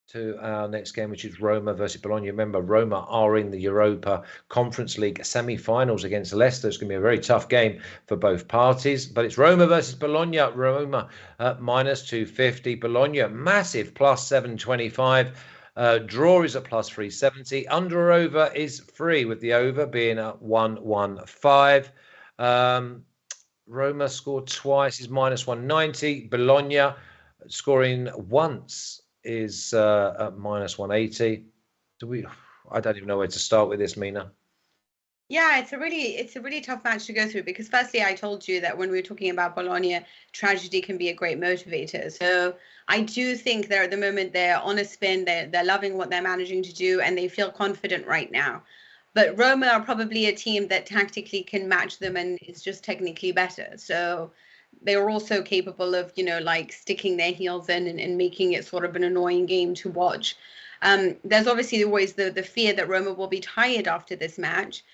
to our next game, which is Roma versus Bologna. Remember, Roma are in the Europa Conference League semi-finals against Leicester. It's going to be a very tough game for both parties. But it's Roma versus Bologna. Roma minus 250. Bologna massive plus 725. Draw is at plus 370. Under or over is free, with the over being at 115. Roma scored twice is minus 190. Bologna scoring once is at minus 180. I don't even know where to start with this, Mina. Yeah, it's a really tough match to go through, because firstly, I told you that when we were talking about Bologna, tragedy can be a great motivator. So I do think they're at the moment, they're on a spin, they're loving what they're managing to do, and they feel confident right now. But Roma are probably a team that tactically can match them and is just technically better. So they are also capable of, like sticking their heels in and making it sort of an annoying game to watch. There's obviously always the fear that Roma will be tired after this match.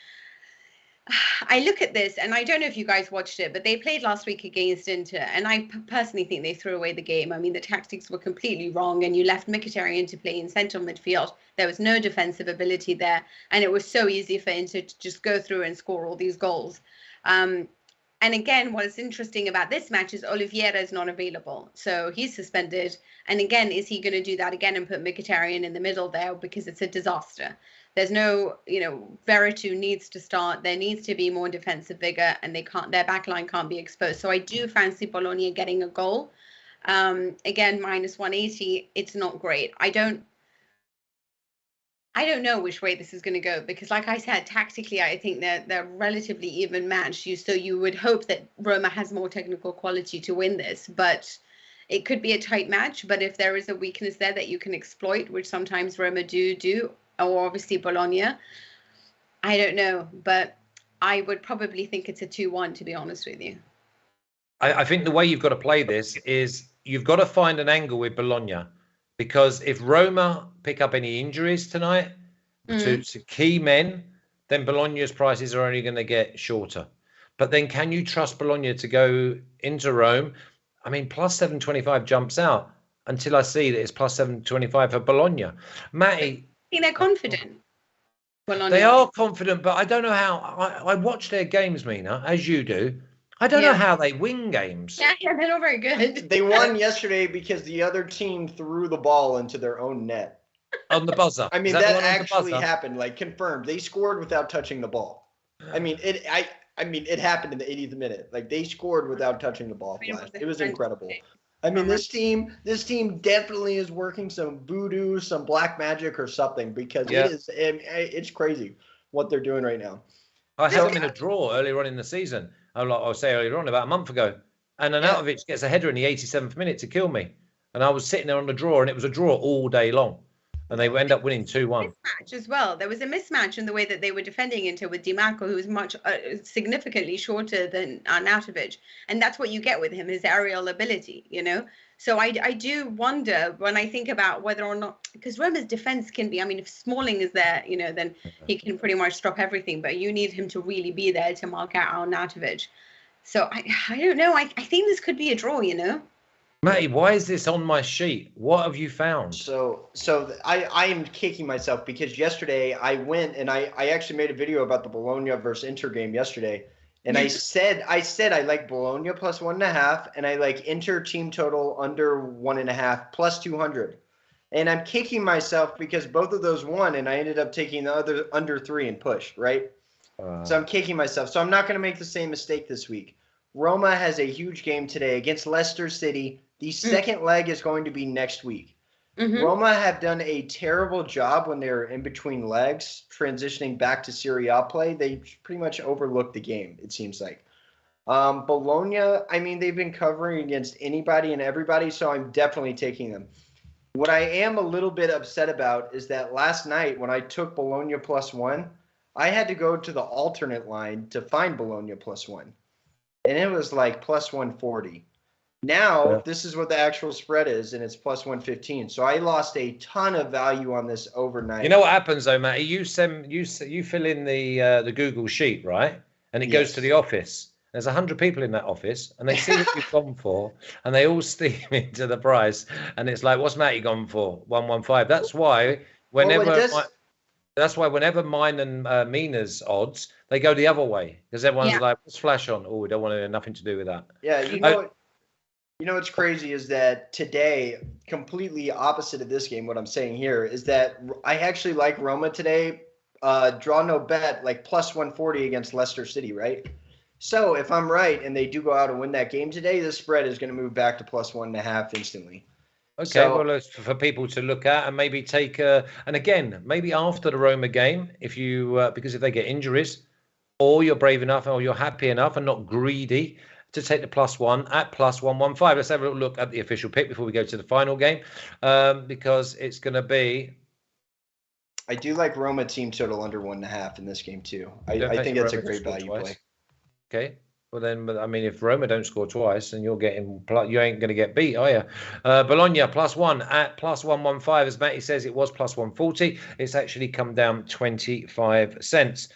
I look at this, and I don't know if you guys watched it, but they played last week against Inter, and I personally think they threw away the game. I mean, the tactics were completely wrong, and you left Mkhitaryan to play in central midfield. There was no defensive ability there, and it was so easy for Inter to just go through and score all these goals. And again, what is interesting about this match is Oliveira is not available. So he's suspended. And again, is he going to do that again and put Mkhitaryan in the middle there? Because it's a disaster. There's no, Veretout needs to start. There needs to be more defensive vigor, and their backline can't be exposed. So I do fancy Bologna getting a goal. Again, minus 180, it's not great. I don't know which way this is going to go, because like I said, tactically, I think they're relatively even matched. So you would hope that Roma has more technical quality to win this, but it could be a tight match. But if there is a weakness there that you can exploit, which sometimes Roma do, or obviously Bologna, I don't know, but I would probably think it's a 2-1, to be honest with you. I think the way you've got to play this is you've got to find an angle with Bologna. Because if Roma pick up any injuries tonight to key men, then Bologna's prices are only going to get shorter. But then can you trust Bologna to go into Rome? I mean, plus 725 jumps out until I see that it's plus 725 for Bologna. Matty. I think they're confident. Bologna. They are confident, but I don't know how. I watch their games, Mina, as you do. I don't know how they win games. Yeah, they're not very good. They won yesterday because the other team threw the ball into their own net. On the buzzer. I mean, that actually happened, like confirmed. They scored without touching the ball. I mean, it happened in the 80th minute. Like they scored without touching the ball. It was incredible. I mean, this team definitely is working some voodoo, some black magic or something, because it's crazy what they're doing right now. I had them in a draw earlier on in the season. I'll say earlier on, about a month ago. And Arnautovic gets a header in the 87th minute to kill me. And I was sitting there on the draw, and it was a draw all day long. And they end up winning 2-1. Mismatch as well. There was a mismatch in the way that they were defending Inter with Di Marco, who was much significantly shorter than Arnautovic. And that's what you get with him, his aerial ability, So I do wonder when I think about whether or not, because Roma's defense can be, I mean, if Smalling is there, then he can pretty much stop everything, but you need him to really be there to mark out Arnautovic. So I don't know. I think this could be a draw, Matty, why is this on my sheet? What have you found? So I am kicking myself because yesterday I went and I actually made a video about the Bologna versus Inter game yesterday. And I said I like Bologna plus 1.5, and I like Inter team total under 1.5 plus 200. And I'm kicking myself because both of those won, and I ended up taking the other under 3 and push, right? So I'm kicking myself. So I'm not going to make the same mistake this week. Roma has a huge game today against Leicester City. The second leg is going to be next week. Roma have done a terrible job when they're in between legs, transitioning back to Serie A play. They pretty much overlooked the game, it seems like. Bologna, I mean, they've been covering against anybody and everybody, so I'm definitely taking them. What I am a little bit upset about is that last night when I took Bologna plus 1, I had to go to the alternate line to find Bologna plus 1. And it was like plus 140. Now, this is what the actual spread is, and it's plus 115. So I lost a ton of value on this overnight. You know what happens, though, Matty? You fill in the Google sheet, right? And it goes to the office. There's 100 people in that office, and they see what you've gone for, and they all steam into the price. And it's like, what's Matty gone for? 115. That's why whenever mine and Mina's odds, they go the other way because everyone's like, what's flash on? Oh, we don't want nothing to do with that. Yeah, you know what's crazy is that today, completely opposite of this game, what I'm saying here is that I actually like Roma today. Draw no bet, like plus 140 against Leicester City, right? So if I'm right and they do go out and win that game today, the spread is going to move back to plus 1.5 instantly. Okay, so, well, it's for people to look at and maybe take and again, maybe after the Roma game, if you because if they get injuries, or you're brave enough or you're happy enough and not greedy to take the +1 at plus 115. Let's have a look at the official pick before we go to the final game, because it's going to be. I do like Roma team total under 1.5 in this game too. I think it's a great value play. Okay. Well then, I mean, if Roma don't score twice, then you ain't going to get beat, are you? Bologna +1 at plus 115. As Matty says, it was plus 140. It's actually come down 25 cents.